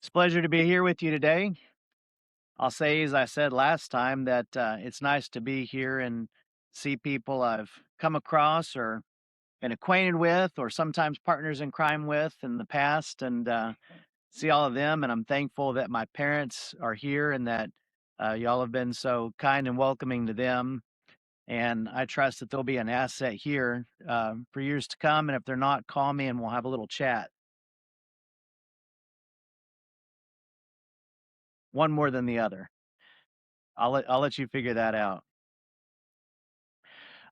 It's a pleasure to be here with you today. I'll say, as I said last time, that it's nice to be here and see people I've come across or been acquainted with, or sometimes partners in crime with in the past, and see all of them. And I'm thankful that my parents are here and that y'all have been so kind and welcoming to them. And I trust that they'll be an asset here for years to come. And if they're not, call me and we'll have a little chat. One more than the other. I'll let you figure that out.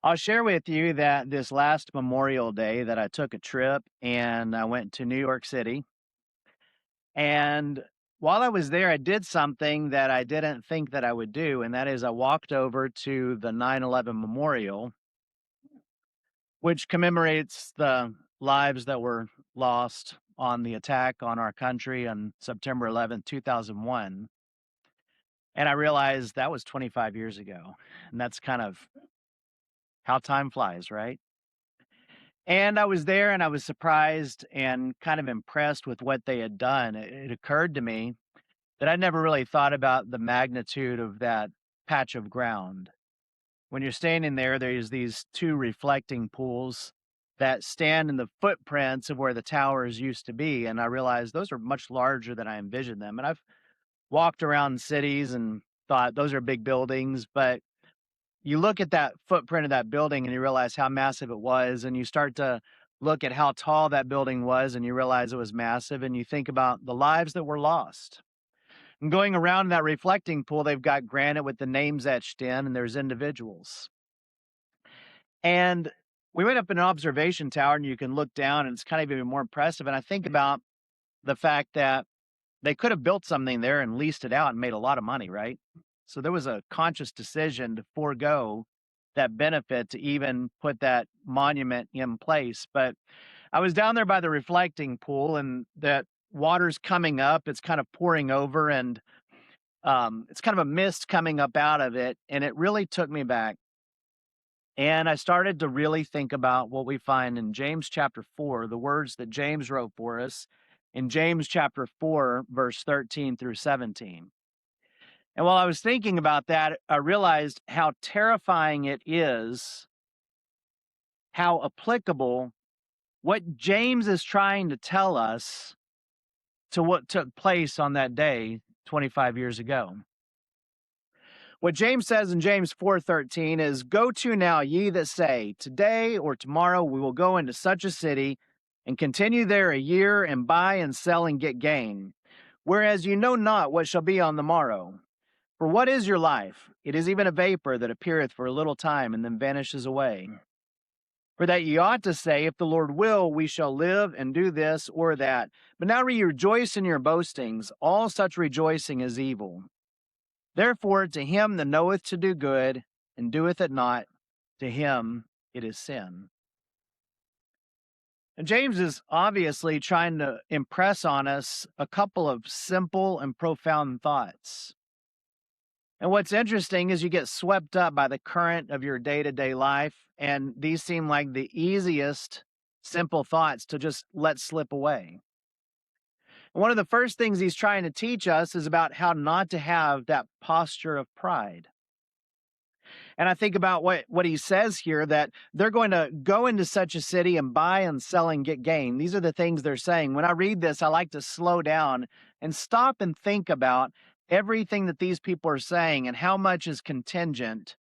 I'll share with you that this last Memorial Day that I took a trip and I went to New York City. And while I was there, I did something that I didn't think that I would do, and that is I walked over to the 9/11 Memorial, which commemorates the lives that were lost on the attack on our country on September 11th, 2001. And I realized that was 25 years ago. And that's kind of how time flies, right? And I was there and I was surprised and kind of impressed with what they had done. It occurred to me that I never really thought about the magnitude of that patch of ground. When you're standing there, there's these two reflecting pools that stand in the footprints of where the towers used to be. And I realized those are much larger than I envisioned them. And I've walked around cities and thought those are big buildings, but you look at that footprint of that building and you realize how massive it was, and you start to look at how tall that building was and you realize it was massive, and you think about the lives that were lost. And going around that reflecting pool, they've got granite with the names etched in, and there's individuals. And we went up in an observation tower and you can look down and it's kind of even more impressive. And I think about the fact that they could have built something there and leased it out and made a lot of money, right? So there was a conscious decision to forego that benefit to even put that monument in place. But I was down there by the reflecting pool and that water's coming up, it's kind of pouring over, and it's kind of a mist coming up out of it. And it really took me back. And I started to really think about what we find in James chapter 4, the words that James wrote for us in James chapter 4, verse 13 through 17. And while I was thinking about that, I realized how terrifying it is, how applicable what James is trying to tell us to what took place on that day 25 years ago. What James says in James 4:13 is, "Go to now, ye that say, today or tomorrow we will go into such a city and continue there a year and buy and sell and get gain. Whereas you know not what shall be on the morrow. For what is your life? It is even a vapor that appeareth for a little time and then vanishes away. For that ye ought to say, if the Lord will, we shall live and do this or that. But now ye rejoice in your boastings. All such rejoicing is evil. Therefore, to him that knoweth to do good and doeth it not, to him it is sin." And James is obviously trying to impress on us a couple of simple and profound thoughts. And what's interesting is you get swept up by the current of your day to day life, and these seem like the easiest, simple thoughts to just let slip away. And one of the first things he's trying to teach us is about how not to have that posture of pride. And I think about what he says here, that they're going to go into such a city and buy and sell and get gain. These are the things they're saying. When I read this, I like to slow down and stop and think about everything that these people are saying and how much is contingent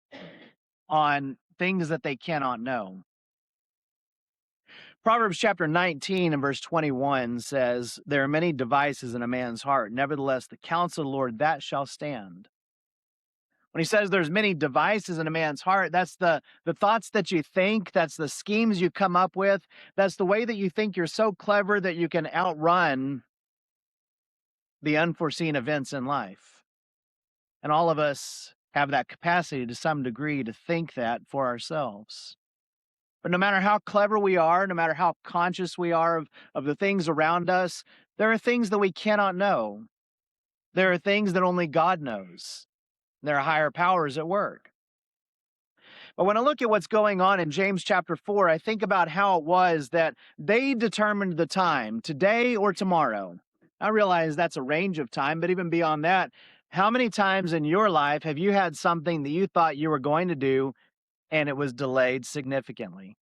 on things that they cannot know. Proverbs chapter 19 and verse 21 says, "There are many devices in a man's heart. Nevertheless, the counsel of the Lord, that shall stand." When he says there's many devices in a man's heart, that's the thoughts that you think, that's the schemes you come up with, that's the way that you think you're so clever that you can outrun the unforeseen events in life. And all of us have that capacity to some degree to think that for ourselves. But no matter how clever we are, no matter how conscious we are of the things around us, there are things that we cannot know. There are things that only God knows. There are higher powers at work. But when I look at what's going on in James chapter 4, I think about how it was that they determined the time, today or tomorrow. I realize that's a range of time, but even beyond that, how many times in your life have you had something that you thought you were going to do and it was delayed significantly?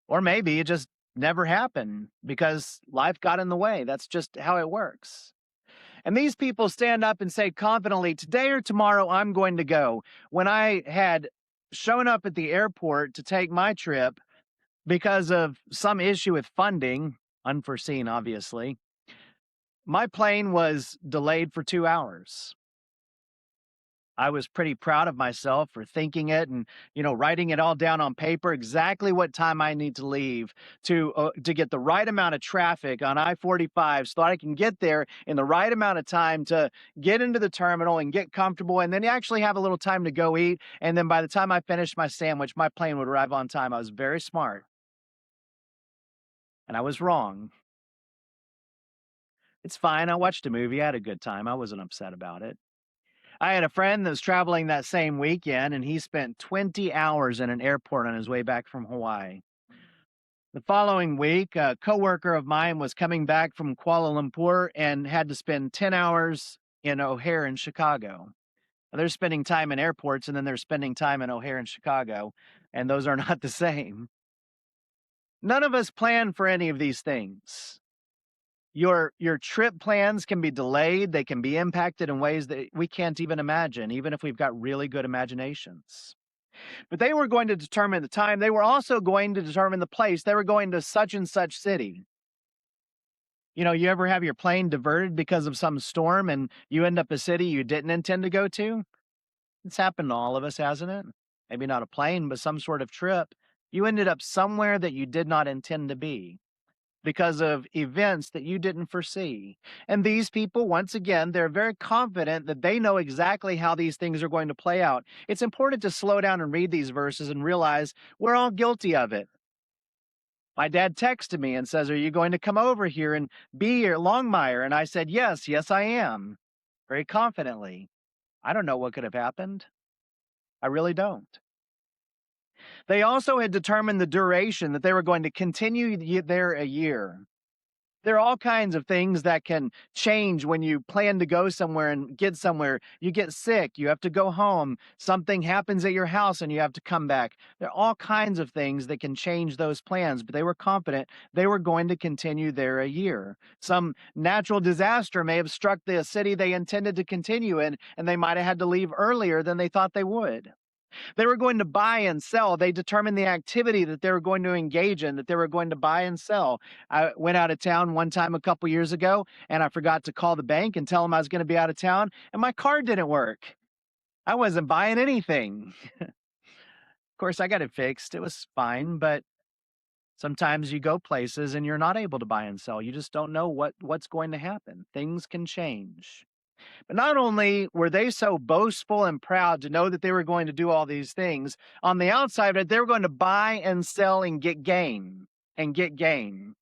Or maybe it just never happened because life got in the way. That's just how it works. And these people stand up and say confidently, today or tomorrow, I'm going to go. When I had shown up at the airport to take my trip because of some issue with funding, unforeseen, obviously, my plane was delayed for 2 hours. I was pretty proud of myself for thinking it and, writing it all down on paper, exactly what time I need to leave to get the right amount of traffic on I-45 so that I can get there in the right amount of time to get into the terminal and get comfortable and then actually have a little time to go eat. And then by the time I finished my sandwich, my plane would arrive on time. I was very smart and I was wrong. It's fine. I watched a movie. I had a good time. I wasn't upset about it. I had a friend that was traveling that same weekend, and he spent 20 hours in an airport on his way back from Hawaii. The following week, a coworker of mine was coming back from Kuala Lumpur and had to spend 10 hours in O'Hare in Chicago. Now, they're spending time in airports, and then they're spending time in O'Hare in Chicago, and those are not the same. None of us plan for any of these things. Your trip plans can be delayed, they can be impacted in ways that we can't even imagine, even if we've got really good imaginations. But they were going to determine the time. They were also going to determine the place. They were going to such and such city. You ever have your plane diverted because of some storm and you end up a city you didn't intend to go to? It's happened to all of us, hasn't it? Maybe not a plane, but some sort of trip. You ended up somewhere that you did not intend to be because of events that you didn't foresee. And these people, once again, they're very confident that they know exactly how these things are going to play out. It's important to slow down and read these verses and realize we're all guilty of it. My dad texted me and says, are you going to come over here and be at Longmire? And I said, yes, I am, very confidently. I don't know what could have happened. I really don't. They also had determined the duration that they were going to continue there a year. There are all kinds of things that can change when you plan to go somewhere and get somewhere. You get sick, you have to go home, something happens at your house and you have to come back. There are all kinds of things that can change those plans, but they were confident they were going to continue there a year. Some natural disaster may have struck the city they intended to continue in, and they might have had to leave earlier than they thought they would. They were going to buy and sell. They determined the activity that they were going to engage in, that they were going to buy and sell. I went out of town one time a couple years ago, and I forgot to call the bank and tell them I was going to be out of town, and my card didn't work. I wasn't buying anything. Of course, I got it fixed. It was fine, but sometimes you go places and you're not able to buy and sell. You just don't know what's going to happen. Things can change. But not only were they so boastful and proud to know that they were going to do all these things, on the outside of it, they were going to buy and sell and get gain and get gain.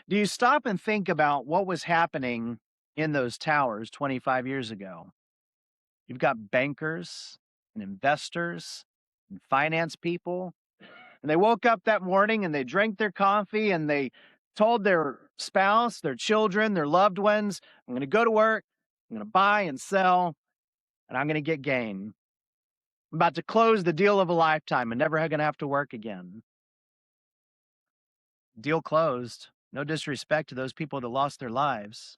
Do you stop and think about what was happening in those towers 25 years ago? You've got bankers and investors and finance people, and they woke up that morning and they drank their coffee and they told their spouse, their children, their loved ones, I'm going to go to work, I'm going to buy and sell, and I'm going to get gain. I'm about to close the deal of a lifetime and never going to have to work again. Deal closed. No disrespect to those people that lost their lives.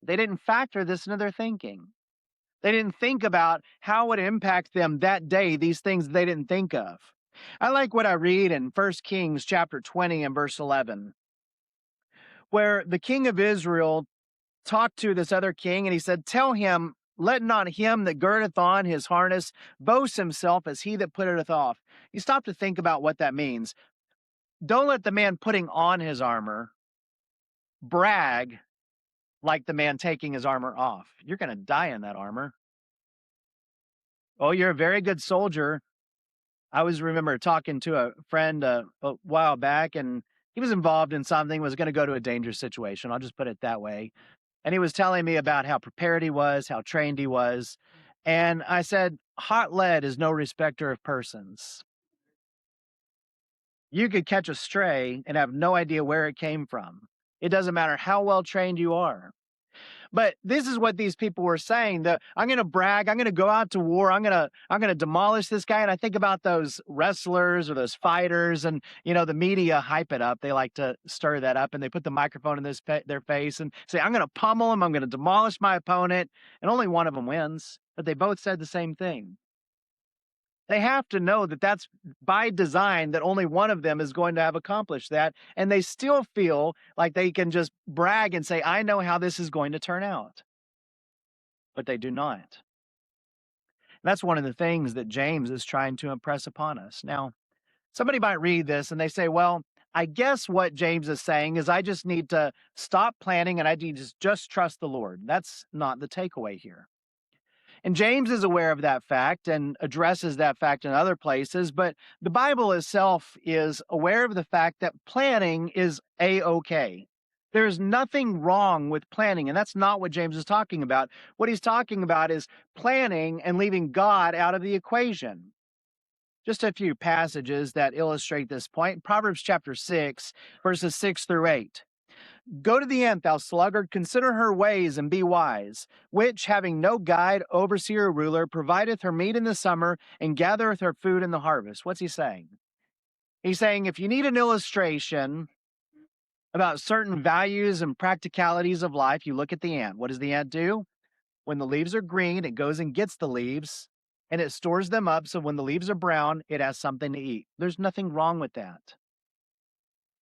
They didn't factor this into their thinking. They didn't think about how it would impact them that day, these things they didn't think of. I like what I read in 1 Kings chapter 20 and verse 11, where the king of Israel talked to this other king and he said, tell him, let not him that girdeth on his harness boast himself as he that putteth off. You stop to think about what that means. Don't let the man putting on his armor brag like the man taking his armor off. You're going to die in that armor. Oh, you're a very good soldier. I always remember talking to a friend a while back, and he was involved in something, was going to go to a dangerous situation. I'll just put it that way. And he was telling me about how prepared he was, how trained he was. And I said, hot lead is no respecter of persons. You could catch a stray and have no idea where it came from. It doesn't matter how well trained you are. But this is what these people were saying, that I'm going to brag, I'm going to go out to war, I'm going to demolish this guy. And I think about those wrestlers or those fighters, and the media hype it up. They like to stir that up, and they put the microphone in their face and say, I'm going to pummel him, I'm going to demolish my opponent, and only one of them wins. But they both said the same thing. They have to know that that's by design, that only one of them is going to have accomplished that. And they still feel like they can just brag and say, I know how this is going to turn out. But they do not. That's one of the things that James is trying to impress upon us. Now, somebody might read this and they say, well, I guess what James is saying is I just need to stop planning and I need to just trust the Lord. That's not the takeaway here. And James is aware of that fact and addresses that fact in other places, but the Bible itself is aware of the fact that planning is A-OK. There's nothing wrong with planning, and that's not what James is talking about. What he's talking about is planning and leaving God out of the equation. Just a few passages that illustrate this point. Proverbs chapter 6, verses 6 through 8. Go to the ant, thou sluggard, consider her ways and be wise, which, having no guide, overseer, or ruler, provideth her meat in the summer and gathereth her food in the harvest. What's he saying? He's saying if you need an illustration about certain values and practicalities of life, you look at the ant. What does the ant do? When the leaves are green, it goes and gets the leaves and it stores them up, so when the leaves are brown, it has something to eat. There's nothing wrong with that.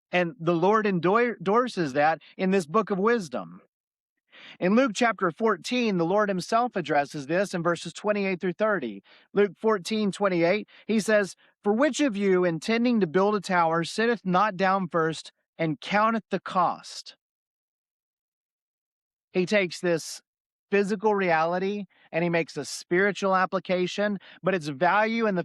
And the Lord endorses that in this book of wisdom. In Luke chapter 14, the Lord himself addresses this in verses 28 through 30. Luke 14:28, he says, For which of you, intending to build a tower, sitteth not down first and counteth the cost? He takes this physical reality and he makes a spiritual application, but it's valuable in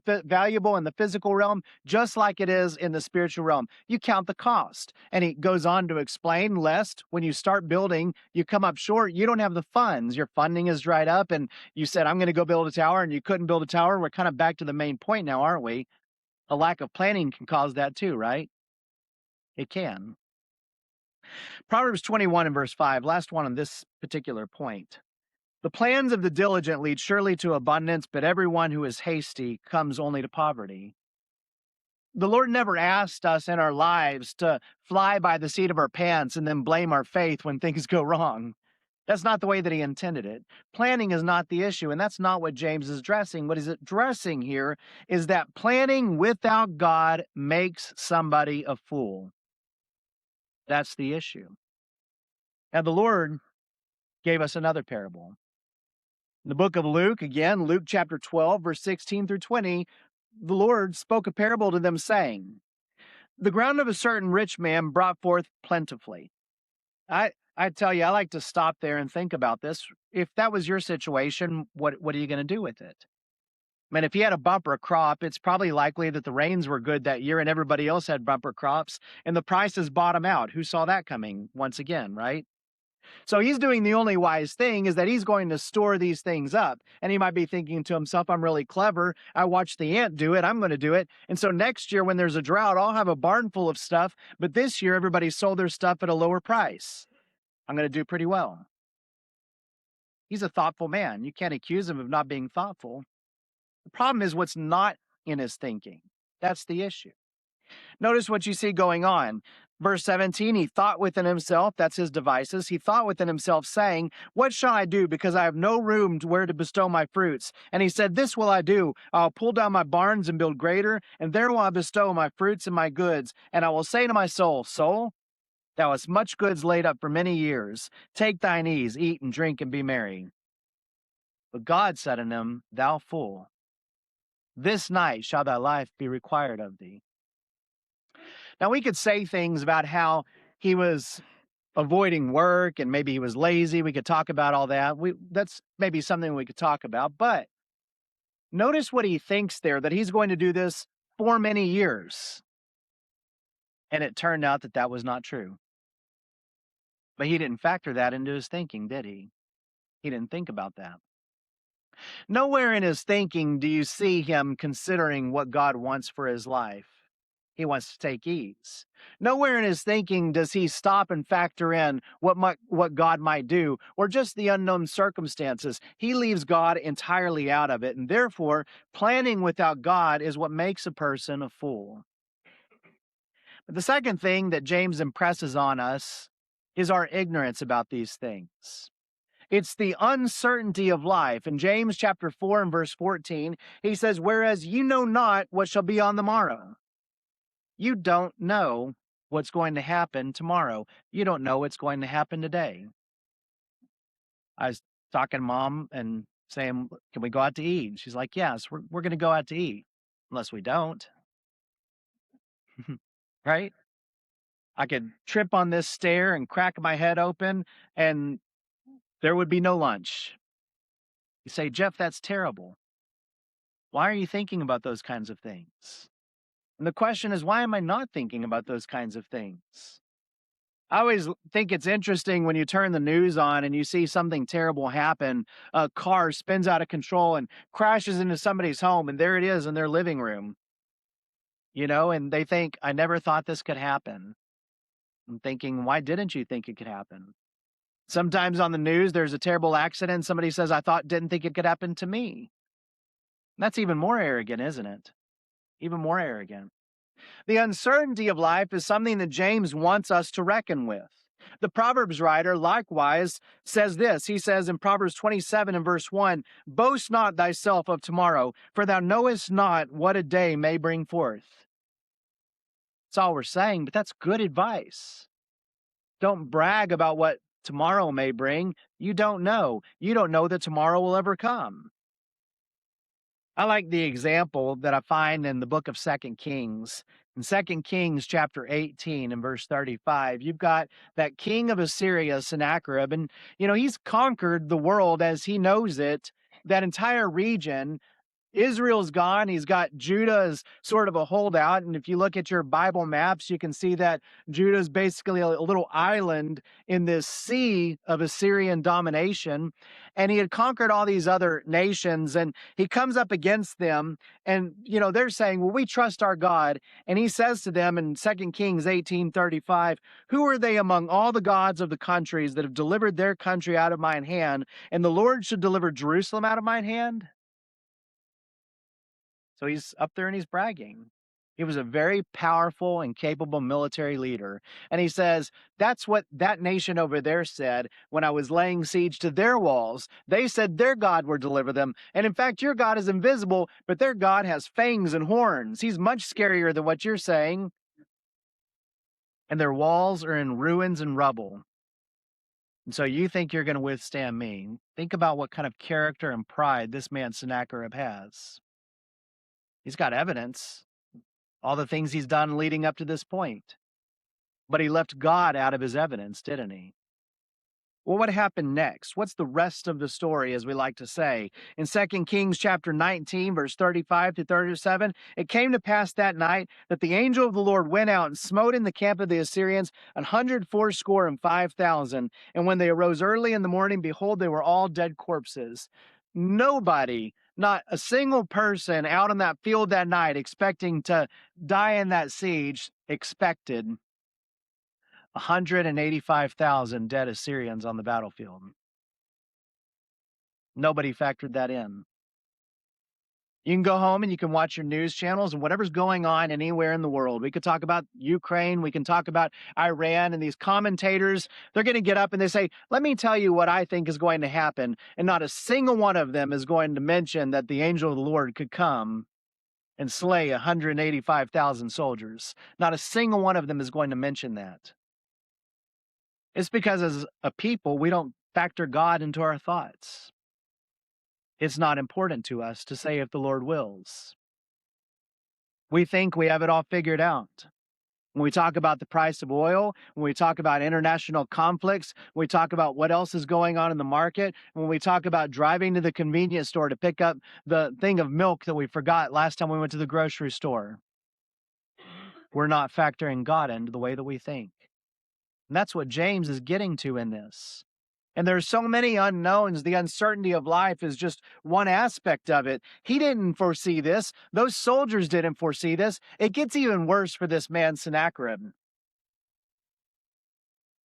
the physical realm just like it is in the spiritual realm. You count the cost. And he goes on to explain, lest when you start building, you come up short, you don't have the funds, your funding is dried up, and you said, I'm going to go build a tower, and you couldn't build a tower. We're kind of back to the main point now, aren't we? A lack of planning can cause that too, right? It can. Proverbs 21 and verse 5, last one on this particular point. The plans of the diligent lead surely to abundance, but everyone who is hasty comes only to poverty. The Lord never asked us in our lives to fly by the seat of our pants and then blame our faith when things go wrong. That's not the way that he intended it. Planning is not the issue, and that's not what James is addressing. What he's addressing here is that planning without God makes somebody a fool. That's the issue. Now, the Lord gave us another parable. In the book of Luke, again, Luke chapter 12, verse 16 through 20, the Lord spoke a parable to them, saying, The ground of a certain rich man brought forth plentifully. I tell you, I like to stop there and think about this. If that was your situation, what are you going to do with it? I mean, if he had a bumper crop, it's probably likely that the rains were good that year and everybody else had bumper crops and the prices bottom out. Who saw that coming once again, right? So he's doing the only wise thing is that he's going to store these things up. And he might be thinking to himself, I'm really clever. I watched the ant do it. I'm going to do it. And so next year when there's a drought, I'll have a barn full of stuff. But this year, everybody sold their stuff at a lower price. I'm going to do pretty well. He's a thoughtful man. You can't accuse him of not being thoughtful. The problem is what's not in his thinking. That's the issue. Notice what you see going on. Verse 17, he thought within himself, that's his devices, he thought within himself, saying, What shall I do, because I have no room where to bestow my fruits? And he said, This will I do. I'll pull down my barns and build greater, and there will I bestow my fruits and my goods. And I will say to my soul, Soul, thou hast much goods laid up for many years. Take thine ease, eat and drink, and be merry. But God said unto him, Thou fool, this night shall thy life be required of thee. Now, we could say things about how he was avoiding work and maybe he was lazy. We could talk about all that. That's maybe something we could talk about. But notice what he thinks there, that he's going to do this for many years. And it turned out that that was not true. But he didn't factor that into his thinking, did he? He didn't think about that. Nowhere in his thinking do you see him considering what God wants for his life. He wants to take ease. Nowhere in his thinking does he stop and factor in what God might do or just the unknown circumstances. He leaves God entirely out of it. And therefore, planning without God is what makes a person a fool. But the second thing that James impresses on us is our ignorance about these things. It's the uncertainty of life. In James chapter 4 and verse 14, he says, "Whereas you know not what shall be on the morrow." You don't know what's going to happen tomorrow. You don't know what's going to happen today. I was talking to mom and saying, "Can we go out to eat?" She's like, "Yes, we're going to go out to eat." Unless we don't, right? I could trip on this stair and crack my head open and there would be no lunch. You say, "Geoff, that's terrible. Why are you thinking about those kinds of things?" And the question is, why am I not thinking about those kinds of things? I always think it's interesting when you turn the news on and you see something terrible happen. A car spins out of control and crashes into somebody's home, and there it is in their living room, and they think, "I never thought this could happen." I'm thinking, why didn't you think it could happen? Sometimes on the news, there's a terrible accident. Somebody says, didn't think it could happen to me. That's even more arrogant, isn't it? Even more arrogant. The uncertainty of life is something that James wants us to reckon with. The Proverbs writer likewise says this. He says in Proverbs 27 and verse 1, "Boast not thyself of tomorrow, for thou knowest not what a day may bring forth." That's all we're saying, but that's good advice. Don't brag about what tomorrow may bring. You don't know. You don't know that tomorrow will ever come. I like the example that I find in the book of Second Kings. In Second Kings chapter 18 and verse 35, you've got that king of Assyria, Sennacherib, and he's conquered the world as he knows it, that entire region. Israel's gone. He's got Judah as sort of a holdout. And if you look at your Bible maps, you can see that Judah is basically a little island in this sea of Assyrian domination. And he had conquered all these other nations and he comes up against them. And, they're saying, "Well, we trust our God." And he says to them in 2 Kings 18:35, "Who are they among all the gods of the countries that have delivered their country out of mine hand? And the Lord should deliver Jerusalem out of mine hand?" So he's up there and he's bragging. He was a very powerful and capable military leader. And he says, "That's what that nation over there said when I was laying siege to their walls. They said their God would deliver them. And in fact, your God is invisible, but their God has fangs and horns. He's much scarier than what you're saying. And their walls are in ruins and rubble. And so you think you're going to withstand me." Think about what kind of character and pride this man Sennacherib has. He's got evidence. All the things he's done leading up to this point. But he left God out of his evidence, didn't he? Well, what happened next? What's the rest of the story, as we like to say? In 2 Kings chapter 19, verse 35 to 37, "It came to pass that night that the angel of the Lord went out and smote in the camp of the Assyrians 180,500. And when they arose early in the morning, behold, they were all dead corpses." Nobody, not a single person out on that field that night expecting to die in that siege, expected 185,000 dead Assyrians on the battlefield. Nobody factored that in. You can go home and you can watch your news channels and whatever's going on anywhere in the world. We could talk about Ukraine. We can talk about Iran, and these commentators, they're going to get up and they say, "Let me tell you what I think is going to happen." And not a single one of them is going to mention that the angel of the Lord could come and slay 185,000 soldiers. Not a single one of them is going to mention that. It's because as a people, we don't factor God into our thoughts. It's not important to us to say if the Lord wills. We think we have it all figured out. When we talk about the price of oil, when we talk about international conflicts, when we talk about what else is going on in the market, when we talk about driving to the convenience store to pick up the thing of milk that we forgot last time we went to the grocery store, we're not factoring God into the way that we think. And that's what James is getting to in this. And there's so many unknowns. The uncertainty of life is just one aspect of it. He didn't foresee this. Those soldiers didn't foresee this. It gets even worse for this man, Sennacherib.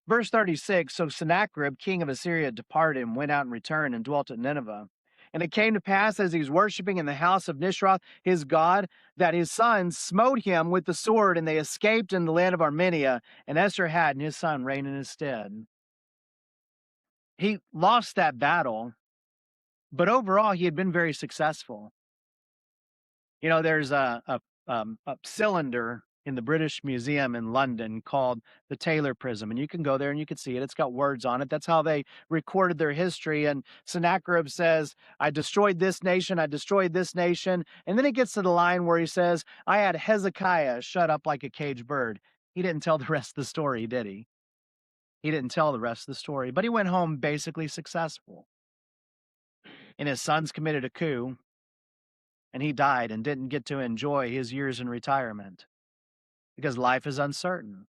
Verse 36, so Sennacherib, king of Assyria, departed and went out and returned and dwelt at Nineveh. And it came to pass, as he was worshiping in the house of Nishroth, his god, that his sons smote him with the sword, and they escaped in the land of Armenia, and Esarhaddon and his son reigned in his stead. He lost that battle, but overall he had been very successful. You know, there's a cylinder in the British Museum in London called the Taylor Prism, and you can go there and you can see it. It's got words on it. That's how they recorded their history. And Sennacherib says, I destroyed this nation, I destroyed this nation. And then he gets to the line where he says, I had Hezekiah shut up like a caged bird. He didn't tell the rest of the story, did he? He didn't tell the rest of the story, but he went home basically successful. And his sons committed a coup, and he died and didn't get to enjoy his years in retirement because life is uncertain.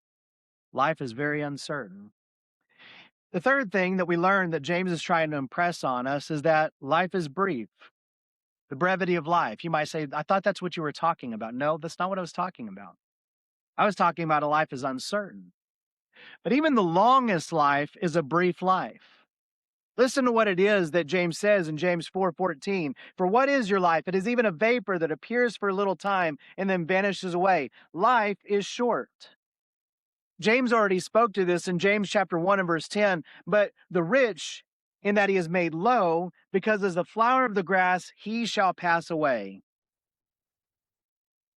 Life is very uncertain. The third thing that we learn that James is trying to impress on us is that life is brief, the brevity of life. You might say, I thought that's what you were talking about. No, that's not what I was talking about. I was talking about a life is uncertain. But even the longest life is a brief life. Listen to what it is that James says in James 4:14. For what is your life? It is even a vapor that appears for a little time and then vanishes away. Life is short. James already spoke to this in James chapter 1 and verse 10. But the rich, in that he is made low, because as the flower of the grass, he shall pass away.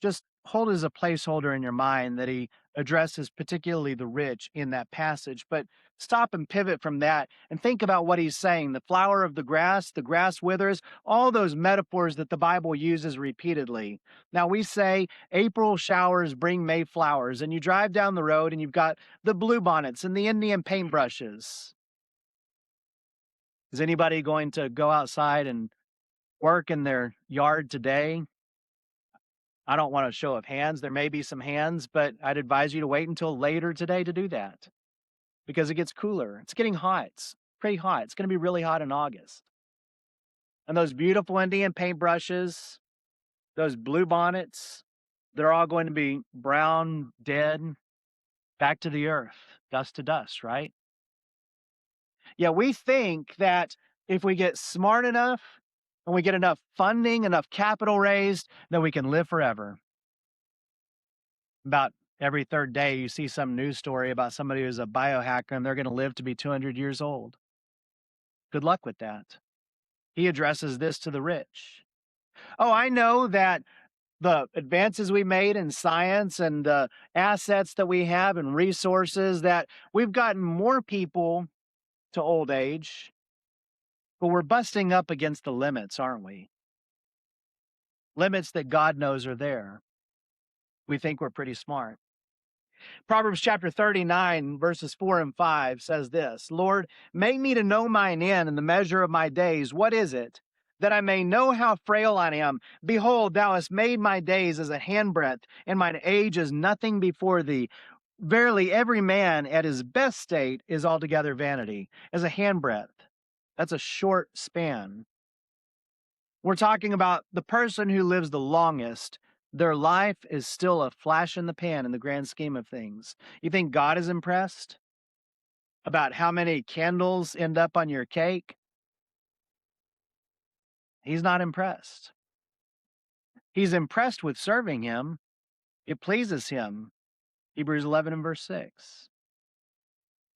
Just hold as a placeholder in your mind that he addresses particularly the rich in that passage, but stop and pivot from that and think about what he's saying. The flower of the grass withers, all those metaphors that the Bible uses repeatedly. Now we say April showers bring May flowers, and you drive down the road and you've got the bluebonnets and the Indian paintbrushes. Is anybody going to go outside and work in their yard today? I don't want a show of hands. There may be some hands, but I'd advise you to wait until later today to do that because it gets cooler. It's getting hot. It's pretty hot. It's going to be really hot in August. And those beautiful Indian paintbrushes, those blue bonnets, they're all going to be brown, dead, back to the earth, dust to dust, right? Yeah, we think that if we get smart enough and we get enough funding, enough capital raised, that we can live forever. About every third day, you see some news story about somebody who's a biohacker and they're going to live to be 200 years old. Good luck with that. He addresses this to the rich. Oh, I know that the advances we made in science and the assets that we have and resources, that we've gotten more people to old age, but we're busting up against the limits, aren't we? Limits that God knows are there. We think we're pretty smart. Proverbs chapter 39, verses 4 and 5 says this, Lord, make me to know mine end and the measure of my days. What is it? That I may know how frail I am. Behold, thou hast made my days as a handbreadth, and mine age is nothing before thee. Verily, every man at his best state is altogether vanity. As a handbreadth, that's a short span. We're talking about the person who lives the longest. Their life is still a flash in the pan in the grand scheme of things. You think God is impressed about how many candles end up on your cake? He's not impressed. He's impressed with serving him. It pleases him. Hebrews 11 and verse 6.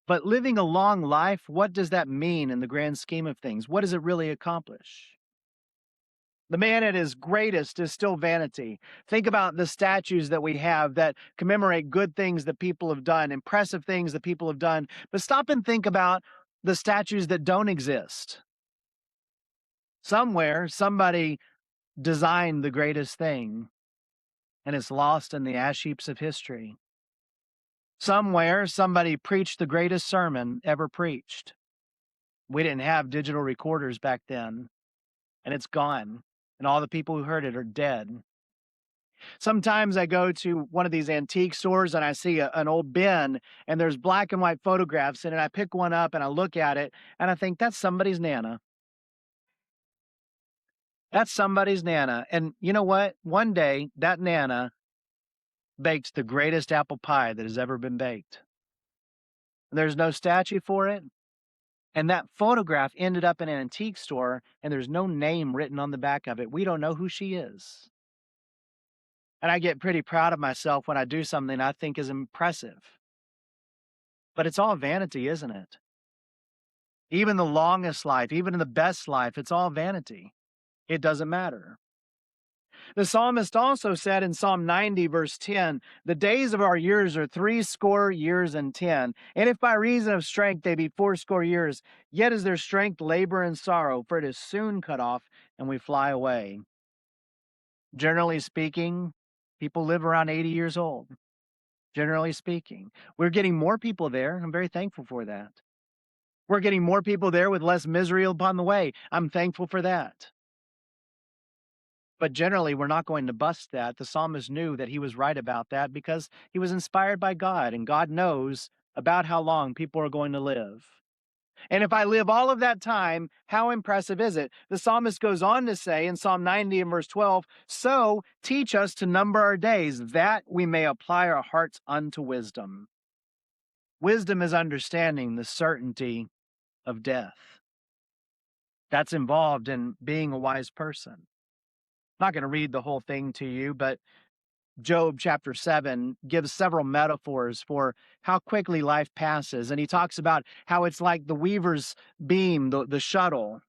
But living a long life, what does that mean in the grand scheme of things? What does it really accomplish? The man at his greatest is still vanity. Think about the statues that we have that commemorate good things that people have done, impressive things that people have done. But stop and think about the statues that don't exist. Somewhere, somebody designed the greatest thing, and it's lost in the ash heaps of history. Somewhere, somebody preached the greatest sermon ever preached. We didn't have digital recorders back then, and it's gone. And all the people who heard it are dead. Sometimes I go to one of these antique stores and I see an old bin and there's black and white photographs in it. I pick one up and I look at it and I think that's somebody's Nana. That's somebody's Nana. And you know what? One day that Nana baked the greatest apple pie that has ever been baked. There's no statue for it. And that photograph ended up in an antique store and there's no name written on the back of it. We don't know who she is. And I get pretty proud of myself when I do something I think is impressive. But it's all vanity, isn't it? Even the longest life, even in the best life, it's all vanity. It doesn't matter. The psalmist also said in Psalm 90, verse 10, the days of our years are 60 years and 10. And if by reason of strength they be 80 years, yet is their strength labor and sorrow, for it is soon cut off, and we fly away. Generally speaking, people live around 80 years old. Generally speaking, we're getting more people there. I'm very thankful for that. We're getting more people there with less misery upon the way. I'm thankful for that. But generally, we're not going to bust that. The psalmist knew that he was right about that because he was inspired by God, and God knows about how long people are going to live. And if I live all of that time, how impressive is it? The psalmist goes on to say in Psalm 90 and verse 12, so teach us to number our days, that we may apply our hearts unto wisdom. Wisdom is understanding the certainty of death. That's involved in being a wise person. I'm not going to read the whole thing to you, but Job chapter 7 gives several metaphors for how quickly life passes. And he talks about how it's like the weaver's beam, the shuttle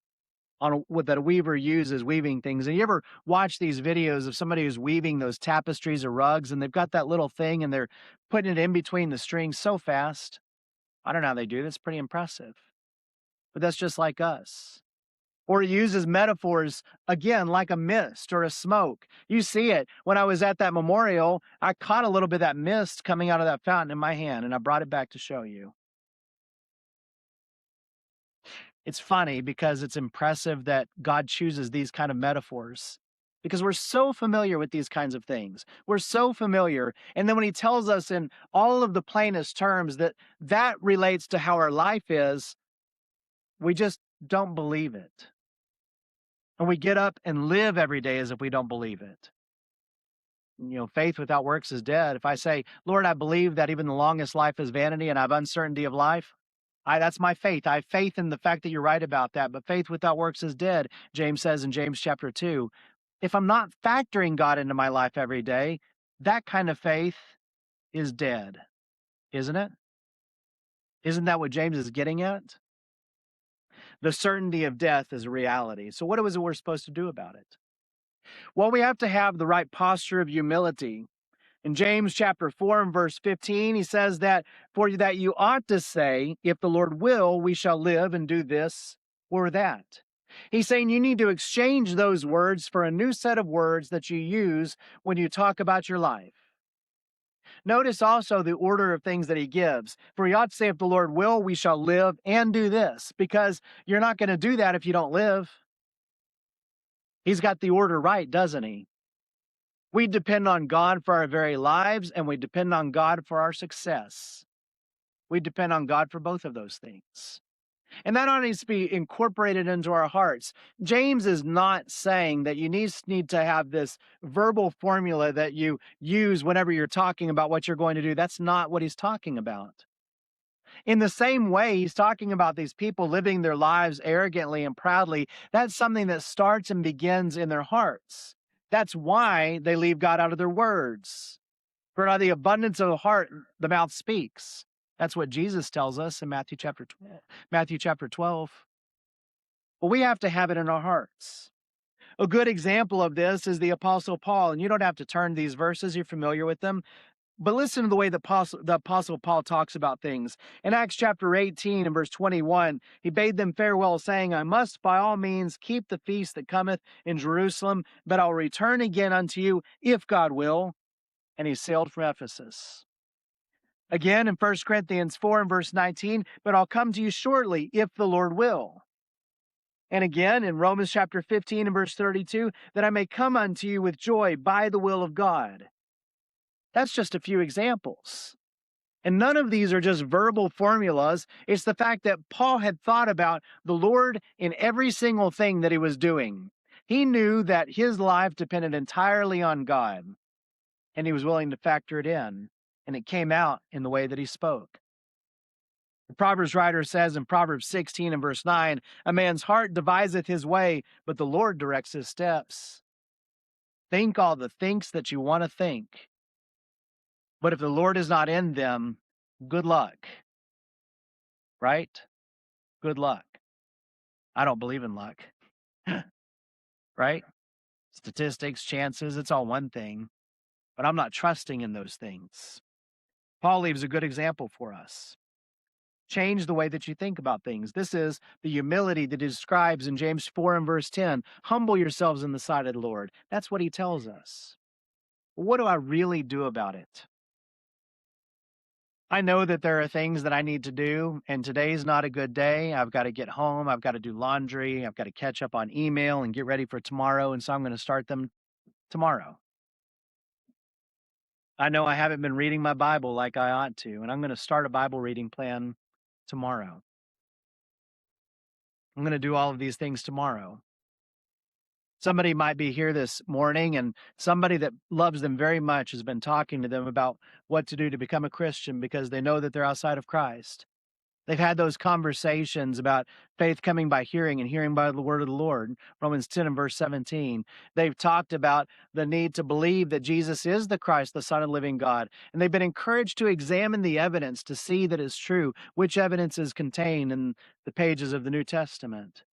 what that a weaver uses weaving things. And you ever watch these videos of somebody who's weaving those tapestries or rugs and they've got that little thing and they're putting it in between the strings so fast? I don't know how they do this. Pretty impressive. But that's just like us. Or he uses metaphors, again, like a mist or a smoke. You see it. When I was at that memorial, I caught a little bit of that mist coming out of that fountain in my hand, and I brought it back to show you. It's funny because it's impressive that God chooses these kind of metaphors because we're so familiar with these kinds of things. We're so familiar. And then when he tells us in all of the plainest terms that that relates to how our life is, we just don't believe it. And we get up and live every day as if we don't believe it. Faith without works is dead. If I say, Lord, I believe that even the longest life is vanity and I have uncertainty of life, that's my faith. I have faith in the fact that you're right about that. But faith without works is dead, James says in James chapter 2. If I'm not factoring God into my life every day, that kind of faith is dead, isn't it? Isn't that what James is getting at? The certainty of death is a reality. So what is it we're supposed to do about it? Well, we have to have the right posture of humility. In James chapter 4 and verse 15, he says that for that you ought to say, if the Lord will, we shall live and do this or that. He's saying you need to exchange those words for a new set of words that you use when you talk about your life. Notice also the order of things that he gives. For you ought to say, if the Lord will, we shall live and do this, because you're not going to do that if you don't live. He's got the order right, doesn't he? We depend on God for our very lives, and we depend on God for our success. We depend on God for both of those things. And that ought to be incorporated into our hearts. James is not saying that you need to have this verbal formula that you use whenever you're talking about what you're going to do. That's not what he's talking about. In the same way, he's talking about these people living their lives arrogantly and proudly. That's something that starts and begins in their hearts. That's why they leave God out of their words. For out of the abundance of the heart, the mouth speaks. That's what Jesus tells us in Matthew chapter 12. Well, we have to have it in our hearts. A good example of this is the Apostle Paul, and you don't have to turn these verses, you're familiar with them. But listen to the way the Apostle Paul talks about things. In Acts chapter 18 and verse 21, he bade them farewell, saying, I must by all means keep the feast that cometh in Jerusalem, but I'll return again unto you, if God will. And he sailed from Ephesus. Again, in 1 Corinthians 4 and verse 19, but I'll come to you shortly, if the Lord will. And again, in Romans chapter 15 and verse 32, that I may come unto you with joy by the will of God. That's just a few examples. And none of these are just verbal formulas. It's the fact that Paul had thought about the Lord in every single thing that he was doing. He knew that his life depended entirely on God, and he was willing to factor it in. And it came out in the way that he spoke. The Proverbs writer says in Proverbs 16 and verse 9, a man's heart deviseth his way, but the Lord directs his steps. Think all the thinks that you want to think. But if the Lord is not in them, good luck. Right? Good luck. I don't believe in luck. Right? Statistics, chances, it's all one thing. But I'm not trusting in those things. Paul leaves a good example for us. Change the way that you think about things. This is the humility that he describes in James 4 and verse 10. Humble yourselves in the sight of the Lord. That's what he tells us. What do I really do about it? I know that there are things that I need to do, and today's not a good day. I've got to get home. I've got to do laundry. I've got to catch up on email and get ready for tomorrow. And so I'm going to start them tomorrow. I know I haven't been reading my Bible like I ought to, and I'm going to start a Bible reading plan tomorrow. I'm going to do all of these things tomorrow. Somebody might be here this morning, and somebody that loves them very much has been talking to them about what to do to become a Christian because they know that they're outside of Christ. They've had those conversations about faith coming by hearing and hearing by the word of the Lord, Romans 10 and verse 17. They've talked about the need to believe that Jesus is the Christ, the Son of the living God. And they've been encouraged to examine the evidence to see that it's true, which evidence is contained in the pages of the New Testament.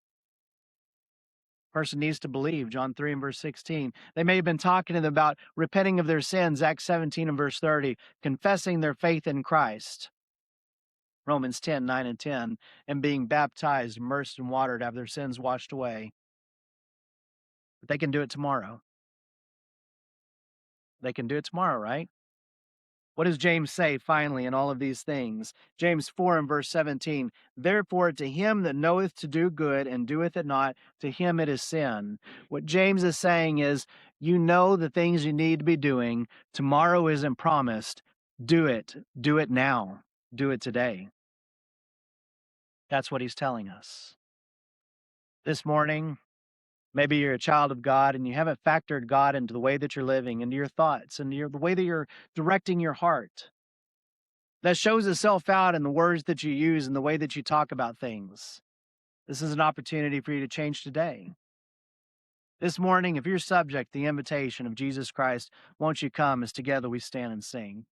Person needs to believe, John 3 and verse 16. They may have been talking to them about repenting of their sins, Acts 17 and verse 30, confessing their faith in Christ, Romans 10, 9 and 10, and being baptized, immersed in water to have their sins washed away. But they can do it tomorrow. They can do it tomorrow, right? What does James say finally in all of these things? James 4 and verse 17, therefore to him that knoweth to do good and doeth it not, to him it is sin. What James is saying is, you know the things you need to be doing. Tomorrow isn't promised. Do it. Do it now. Do it today. That's what he's telling us. This morning, maybe you're a child of God and you haven't factored God into the way that you're living, into your thoughts, and the way that you're directing your heart. That shows itself out in the words that you use and the way that you talk about things. This is an opportunity for you to change today. This morning, if you're subject to the invitation of Jesus Christ, won't you come as together we stand and sing?